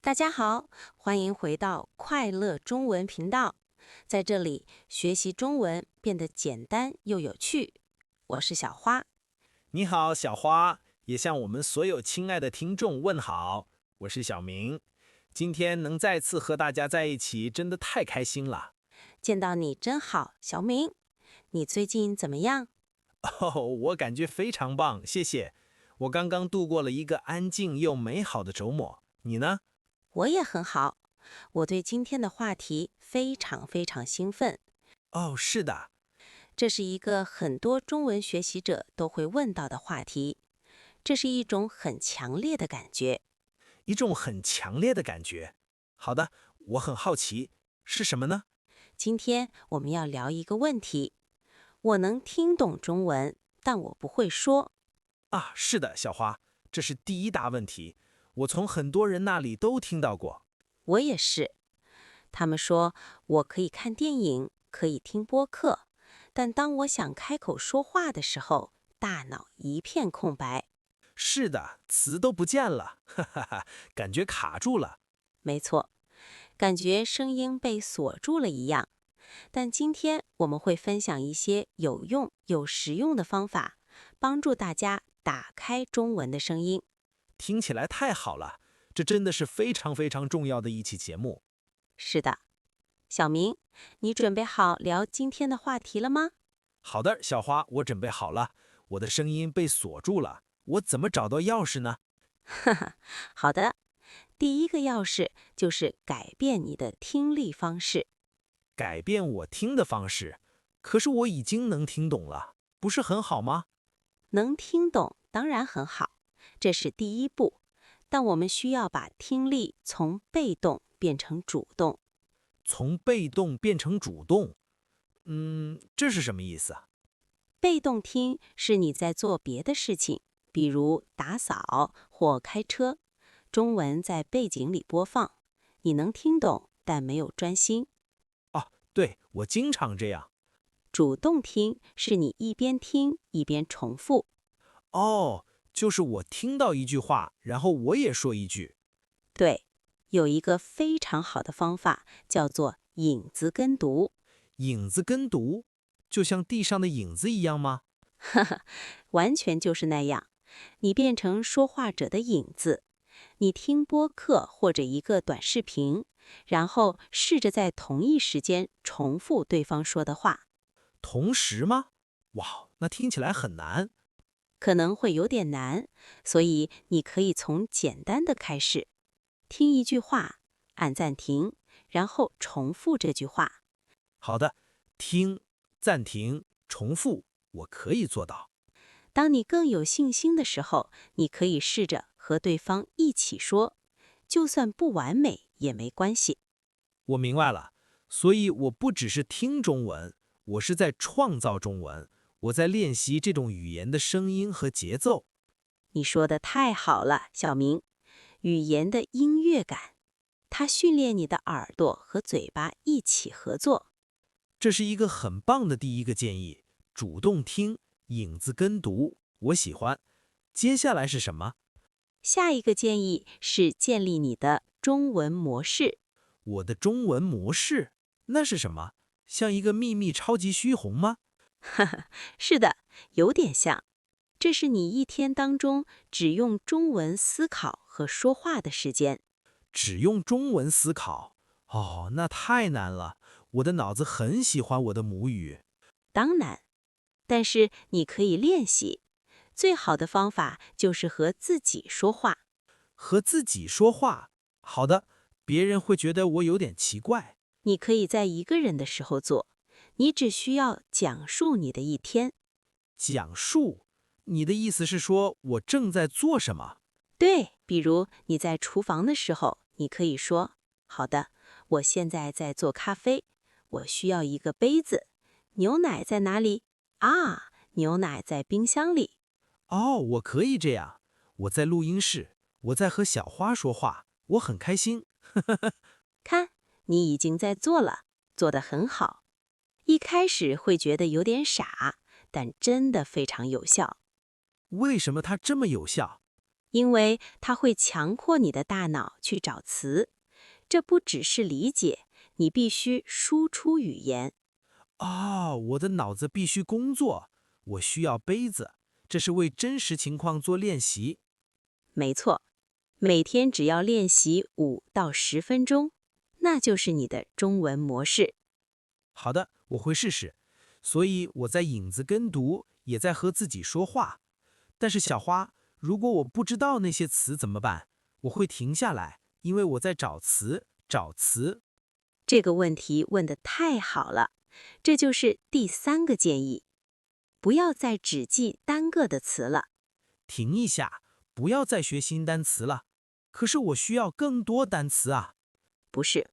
大家好，欢迎回到快乐中文频道。在这里，学习中文变得简单又有趣。我是小花。你好，小花，也向我们所有亲爱的听众问好。我是小明，今天能再次和大家在一起，真的太开心了。见到你真好，小明。你最近怎么样？我感觉非常棒，谢谢。我刚刚度过了一个安静又美好的周末。你呢？我也很好。我对今天的话题非常兴奋。是的，这是一个很多中文学习者都会问到的话题。这是一种很强烈的感觉。一种很强烈的感觉。好的，我很好奇，是什么呢？今天我们要聊一个问题。我能听懂中文，但我不会说。是的，小花，这是第一大问题，我从很多人那里都听到过。我也是。他们说我可以看电影，可以听播客，但当我想开口说话的时候，大脑一片空白。是的，词都不见了，哈哈哈，感觉卡住了。没错，感觉声音被锁住了一样。但今天我们会分享一些有用、有实用的方法，帮助大家打开中文的声音。听起来太好了，这真的是非常重要的一期节目。是的，小明，你准备好聊今天的话题了吗？好的，小花，我准备好了。我的声音被锁住了，我怎么找到钥匙呢？哈哈，好的。第一个钥匙就是改变你的听力方式。改变我听的方式。可是我已经能听懂了，不是很好吗？能听懂当然很好，这是第一步。但我们需要把听力从被动变成主动。从被动变成主动，这是什么意思啊？被动听是你在做别的事情，比如打扫或开车，中文在背景里播放，你能听懂，但没有专心。对，我经常这样。主动听是你一边听一边重复。就是我听到一句话，然后我也说一句。对，有一个非常好的方法，叫做影子跟读。影子跟读，就像地上的影子一样吗？完全就是那样，你变成说话者的影子。你听播客或者一个短视频，然后试着在同一时间重复对方说的话。同时吗？哇，那听起来很难。可能会有点难，所以你可以从简单的开始。听一句话，按暂停，然后重复这句话。好的，听，暂停，重复，我可以做到。当你更有信心的时候，你可以试着和对方一起说，就算不完美也没关系。我明白了，所以我不只是听中文，我是在创造中文，我在练习这种语言的声音和节奏。你说的太好了，小明。语言的音乐感，它训练你的耳朵和嘴巴一起合作。这是一个很棒的第一个建议，主动听，影子跟读，我喜欢。接下来是什么？下一个建议是建立你的中文模式。我的中文模式，那是什么？像一个秘密超级虚红吗？是的，有点像。这是你一天当中只用中文思考和说话的时间。只用中文思考，那太难了。我的脑子很喜欢我的母语。当然，但是你可以练习。最好的方法就是和自己说话。和自己说话。好的，别人会觉得我有点奇怪。你可以在一个人的时候做，你只需要讲述你的一天。讲述？你的意思是说我正在做什么？对，比如你在厨房的时候，你可以说：好的，我现在在做咖啡，我需要一个杯子。牛奶在哪里？啊，牛奶在冰箱里。我可以这样。我在录音室，我在和小花说话，我很开心。看，你已经在做了，做得很好。一开始会觉得有点傻，但真的非常有效。为什么它这么有效？因为它会强迫你的大脑去找词。这不只是理解，你必须输出语言。我的脑子必须工作，我需要杯子，这是为真实情况做练习。没错，每天只要练习5到10分钟，那就是你的中文模式。好的，我会试试。所以我在影子跟读，也在和自己说话。但是小花，如果我不知道那些词怎么办？我会停下来，因为我在找词，找词。这个问题问得太好了，这就是第3个建议。不要再只记单个的词了。停一下，不要再学新单词了。可是我需要更多单词啊。不是，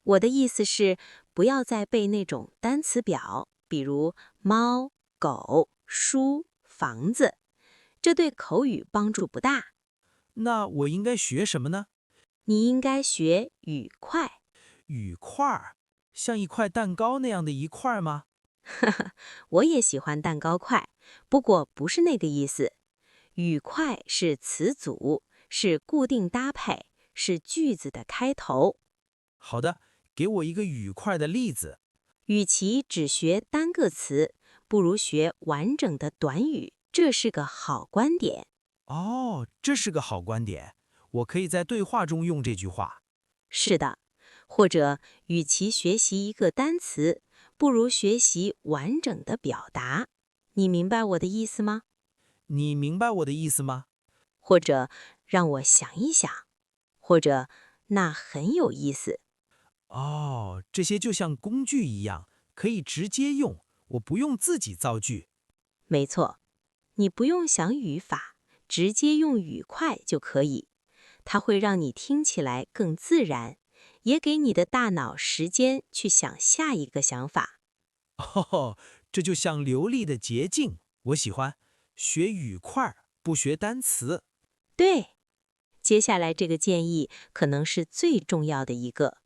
我的意思是，不要再背那种单词表，比如猫、狗、书、房子，这对口语帮助不大。那我应该学什么呢？你应该学语块。语块儿，像一块蛋糕那样的一块吗？我也喜欢蛋糕块，不过不是那个意思。语块是词组，是固定搭配，是句子的开头。好的，给我一个语块的例子。与其只学单个词，不如学完整的短语，这是个好观点。这是个好观点，我可以在对话中用这句话。是的，或者与其学习一个单词，不如学习完整的表达。你明白我的意思吗？你明白我的意思吗？或者让我想一想，或者那很有意思。这些就像工具一样，可以直接用，我不用自己造句。没错，你不用想语法，直接用语块就可以。它会让你听起来更自然，也给你的大脑时间去想下一个想法。这就像流利的捷径，我喜欢学语块，不学单词。对，接下来这个建议可能是最重要的一个。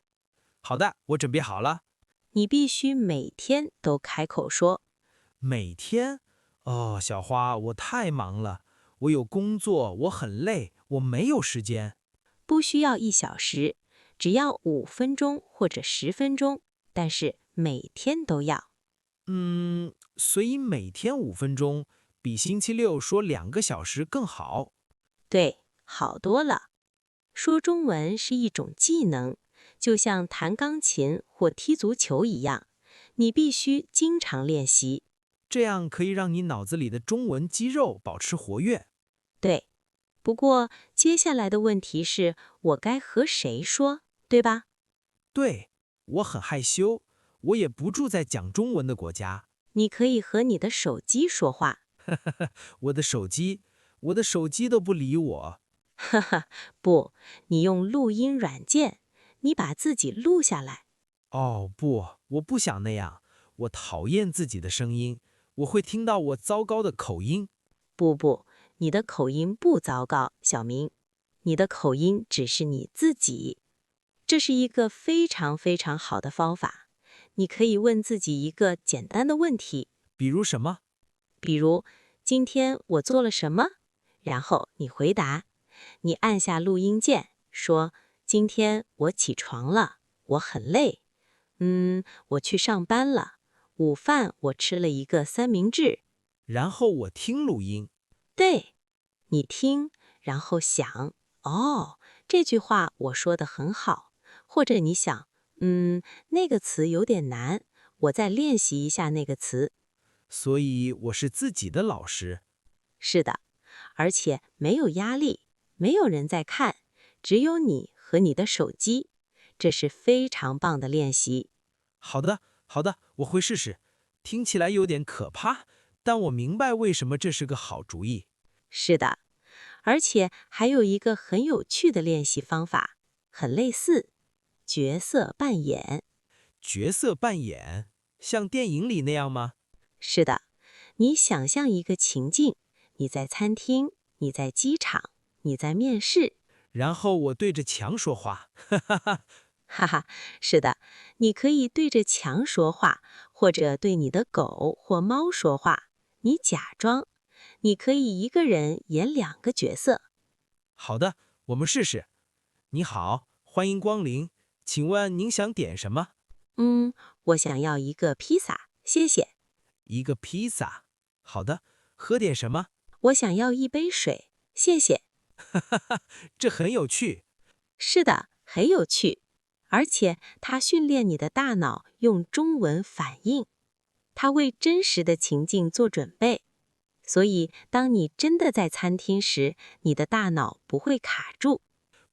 好的，我准备好了。你必须每天都开口说。每天？小花，我太忙了，我有工作，我很累，我没有时间。不需要1小时，只要5分钟或者10分钟，但是每天都要。所以每天5分钟，比星期六说2个小时更好。对，好多了。说中文是一种技能，就像弹钢琴或踢足球一样，你必须经常练习。这样可以让你脑子里的中文肌肉保持活跃。对，不过接下来的问题是我该和谁说，对吧？对，我很害羞，我也不住在讲中文的国家。你可以和你的手机说话。我的手机都不理我。哈哈，不，你用录音软件，你把自己录下来。不，我不想那样，我讨厌自己的声音，我会听到我糟糕的口音。不，你的口音不糟糕，小明，你的口音只是你自己。这是一个非常非常好的方法。你可以问自己一个简单的问题，比如什么？比如今天我做了什么？然后你回答，你按下录音键，说今天我起床了，我很累。我去上班了，午饭我吃了一个三明治。然后我听录音。对，你听，然后想，这句话我说得很好。或者你想，那个词有点难，我再练习一下那个词。所以我是自己的老师。是的，而且没有压力，没有人在看，只有你和你的手机。这是非常棒的练习。好的，我会试试。听起来有点可怕，但我明白为什么这是个好主意。是的，而且还有一个很有趣的练习方法，很类似，角色扮演。角色扮演，像电影里那样吗？是的，你想象一个情境，你在餐厅，你在机场，你在面试。然后我对着墙说话，哈哈哈。哈哈，是的，你可以对着墙说话，或者对你的狗或猫说话。你假装，你可以一个人演2个角色。好的，我们试试。你好，欢迎光临，请问您想点什么？我想要一个披萨，谢谢。一个披萨。好的，喝点什么？我想要一杯水，谢谢。这很有趣。是的，很有趣，而且它训练你的大脑用中文反应，它为真实的情境做准备。所以，当你真的在餐厅时，你的大脑不会卡住。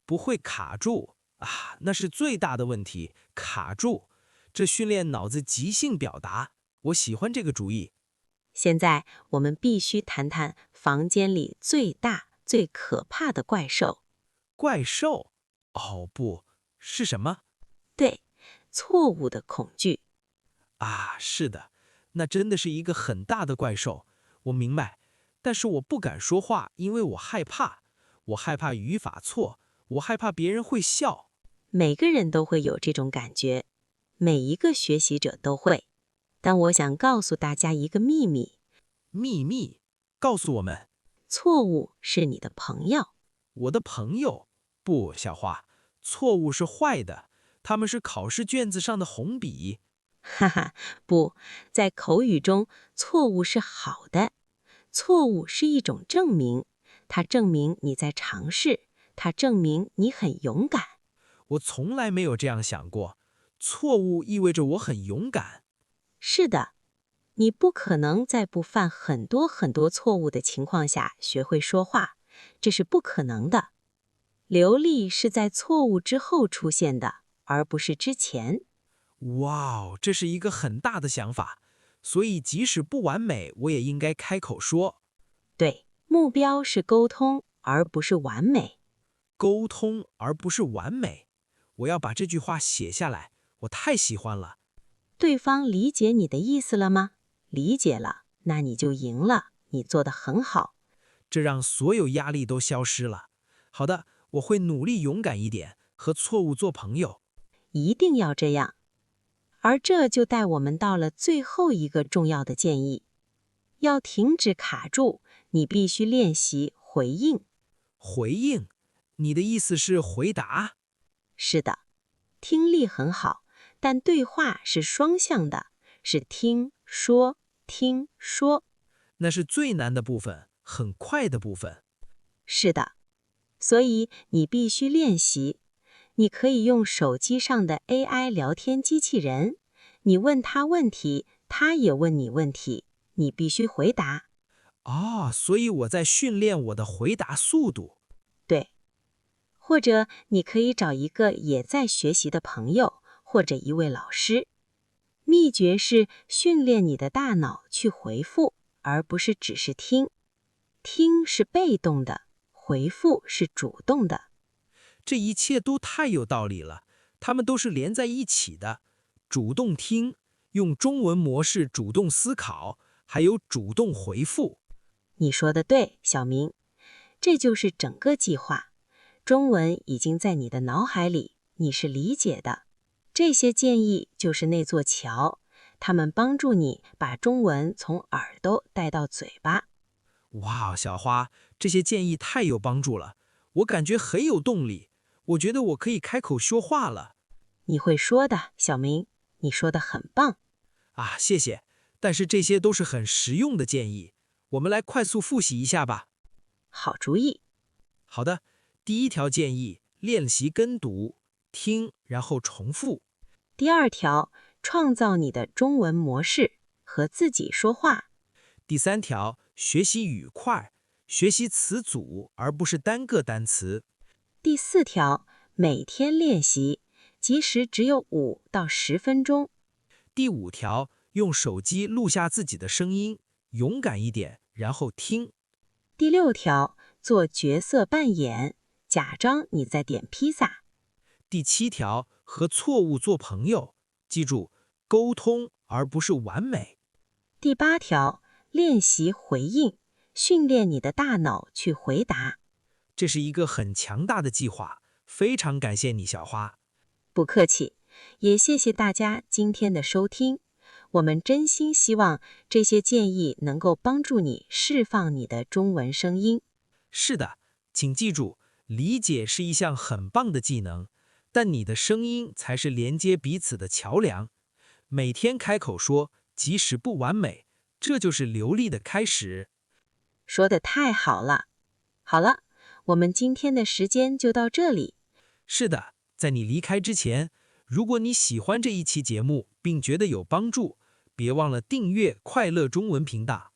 不会卡住啊，那是最大的问题，卡住。这训练脑子即兴表达，我喜欢这个主意。现在，我们必须谈谈房间里最大、最可怕的怪兽。怪兽？哦，不是什么？对，错误的恐惧。啊，是的，那真的是一个很大的怪兽。我明白，但是我不敢说话，因为我害怕。我害怕语法错，我害怕别人会笑。每个人都会有这种感觉，每一个学习者都会。但我想告诉大家一个秘密：秘密？告诉我们。错误是你的朋友。我的朋友？不，小花，错误是坏的，他们是考试卷子上的红笔。哈哈，不，在口语中，错误是好的。错误是一种证明，它证明你在尝试，它证明你很勇敢。我从来没有这样想过，错误意味着我很勇敢。是的，你不可能在不犯很多很多错误的情况下学会说话，这是不可能的。流利是在错误之后出现的，而不是之前。哇哦，这是一个很大的想法。所以即使不完美，我也应该开口说。对，目标是沟通，而不是完美。沟通而不是完美。我要把这句话写下来，我太喜欢了。对方理解你的意思了吗？理解了，那你就赢了，你做得很好。这让所有压力都消失了。好的，我会努力勇敢一点，和错误做朋友。一定要这样。而这就带我们到了最后一个重要的建议：要停止卡住，你必须练习回应。回应？你的意思是回答？是的，听力很好，但对话是双向的，是听说听说。那是最难的部分，很快的部分。是的，所以你必须练习。你可以用手机上的 AI 聊天机器人，你问他问题，他也问你问题，你必须回答。哦，所以我在训练我的回答速度。对，或者你可以找一个也在学习的朋友，或者一位老师。秘诀是训练你的大脑去回复，而不是只是听。听是被动的，回复是主动的。这一切都太有道理了，它们都是连在一起的。主动听，用中文模式主动思考，还有主动回复。你说的对，小明，这就是整个计划。中文已经在你的脑海里，你是理解的。这些建议就是那座桥，它们帮助你把中文从耳朵带到嘴巴。哇，小花，这些建议太有帮助了，我感觉很有动力。我觉得我可以开口说话了。你会说的，小明，你说的很棒。啊，谢谢。但是这些都是很实用的建议，我们来快速复习一下吧。好主意。好的，第一条建议，练习跟读，听，然后重复。第二条，创造你的中文模式，和自己说话。第三条，学习语块，学习词组而不是单个单词。第四条，每天练习，即使只有5到10分钟。第五条，用手机录下自己的声音，勇敢一点，然后听。第6条，做角色扮演，假装你在点披萨。第7条，和错误做朋友，记住，沟通而不是完美。第8条，练习回应，训练你的大脑去回答。这是一个很强大的计划，非常感谢你，小花。不客气，也谢谢大家今天的收听。我们真心希望这些建议能够帮助你释放你的中文声音。是的，请记住，理解是一项很棒的技能，但你的声音才是连接彼此的桥梁。每天开口说，即使不完美，这就是流利的开始。说得太好了。好了，我们今天的时间就到这里。是的，在你离开之前，如果你喜欢这一期节目并觉得有帮助，别忘了订阅快乐中文频道。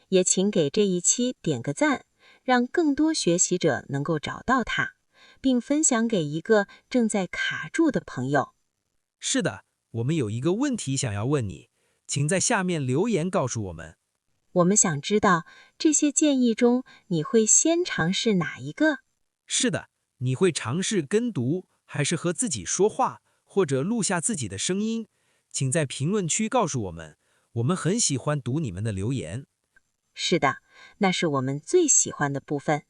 也请给这一期点个赞，让更多学习者能够找到它，并分享给一个正在卡住的朋友。是的，我们有一个问题想要问你，请在下面留言告诉我们。我们想知道这些建议中，你会先尝试哪一个？是的，你会尝试跟读，还是和自己说话，或者录下自己的声音？请在评论区告诉我们，我们很喜欢读你们的留言。是的，那是我们最喜欢的部分。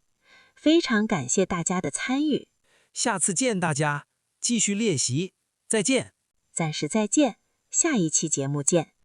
非常感谢大家的参与。下次见大家，继续练习，再见。暂时再见，下一期节目见。